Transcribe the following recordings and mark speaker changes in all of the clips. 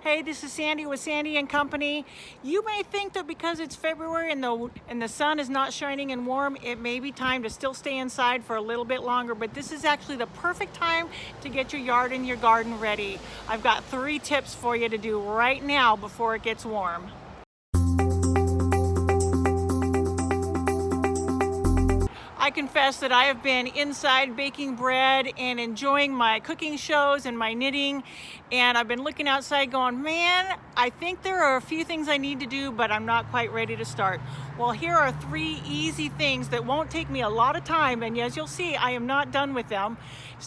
Speaker 1: Hey, this is Sandy with Sandy and Company. You may think that because it's February and the sun is not shining and warm, it may be time to still stay inside for a little bit longer, but this is actually the perfect time to get your yard and your garden ready. I've got 3 tips for you to do right now before it gets warm. I confess that I have been inside baking bread and enjoying my cooking shows and my knitting, and I've been looking outside going, man, I think there are a few things I need to do, but I'm not quite ready to start. Well, here are 3 easy things that won't take me a lot of time, and as you'll see, I am not done with them.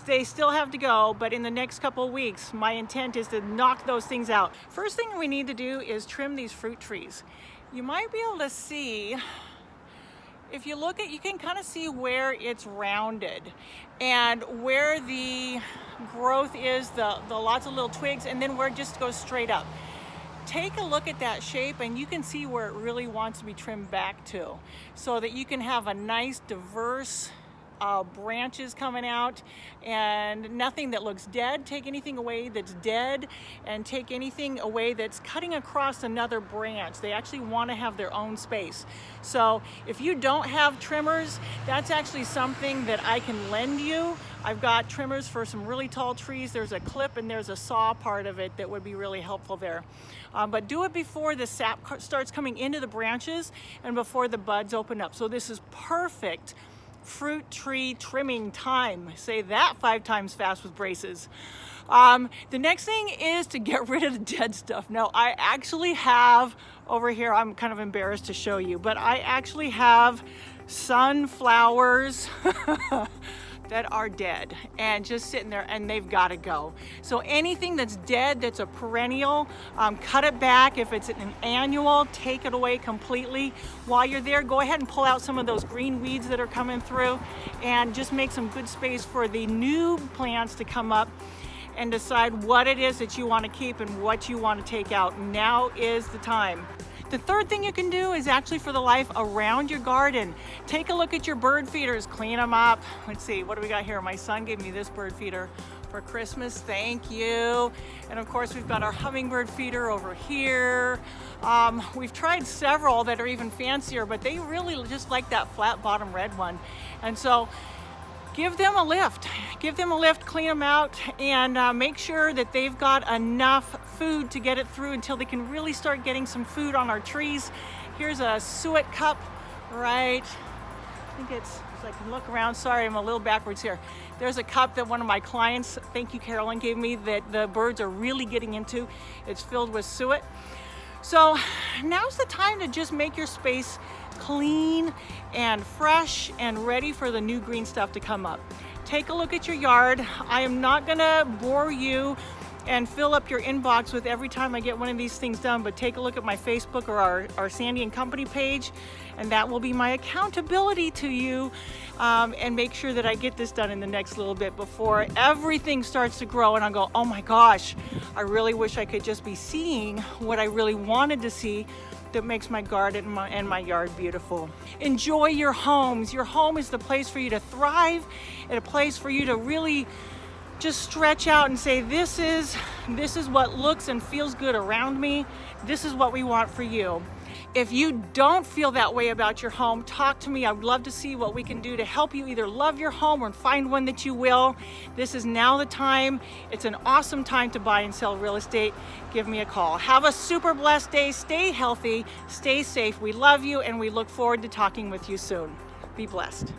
Speaker 1: They still have to go, but in the next couple of weeks, my intent is to knock those things out. First thing we need to do is trim these fruit trees. You might be able to see, if you look at, you can kind of see where it's rounded and where the growth is, the lots of little twigs, and then where it just goes straight up. Take a look at that shape and you can see where it really wants to be trimmed back to, so that you can have a nice diverse branches coming out and nothing that looks dead. Take anything away that's dead and take anything away that's cutting across another branch. They actually want to have their own space. So if you don't have trimmers, that's actually something that I can lend you. I've got trimmers for some really tall trees. There's a clip and there's a saw part of it that would be really helpful there. But do it before the sap starts coming into the branches and before the buds open up. So this is perfect fruit tree trimming time. Say that 5 times fast with braces. The next thing is to get rid of the dead stuff. Now, I actually have over here, I'm kind of embarrassed to show you, but I actually have sunflowers that are dead and just sitting there, and they've got to go. So anything that's dead, that's a perennial, cut it back. If it's an annual, take it away completely. While you're there, go ahead and pull out some of those green weeds that are coming through and just make some good space for the new plants to come up, and decide what it is that you want to keep and what you want to take out. Now is the time. The third thing you can do is actually for the life around your garden. Take a look at your bird feeders, clean them up. Let's see, what do we got here? My son gave me this bird feeder for Christmas, thank you. And of course we've got our hummingbird feeder over here. We've tried several that are even fancier, but they really just like that flat bottom red one. And so give them a lift, clean them out, and make sure that they've got enough food to get it through until they can really start getting some food on our trees. Here's a Suet cup, right? I think it's, so I can look around, sorry, I'm a little backwards here. There's a cup that one of my clients, thank you Carolyn, gave me that the birds are really getting into. It's filled with Suet. So now's the time to just make your space clean and fresh and ready for the new green stuff to come up. Take a look at your yard. I am not gonna bore you and fill up your inbox with every time I get one of these things done, but take a look at my Facebook or our Sandy and Company page, and that will be my accountability to you, and make sure that I get this done in the next little bit before everything starts to grow and I go, oh my gosh, I really wish I could just be seeing what I really wanted to see that makes my garden and my yard beautiful. Enjoy your homes. Your home is the place for you to thrive and a place for you to really just stretch out and say, this is what looks and feels good around me. This is what we want for you. If you don't feel that way about your home, talk to me. I would love to see what we can do to help you either love your home or find one that you will. This is now the time. It's an awesome time to buy and sell real estate. Give me a call. Have a super blessed day. Stay healthy, stay safe. We love you and we look forward to talking with you soon. Be blessed.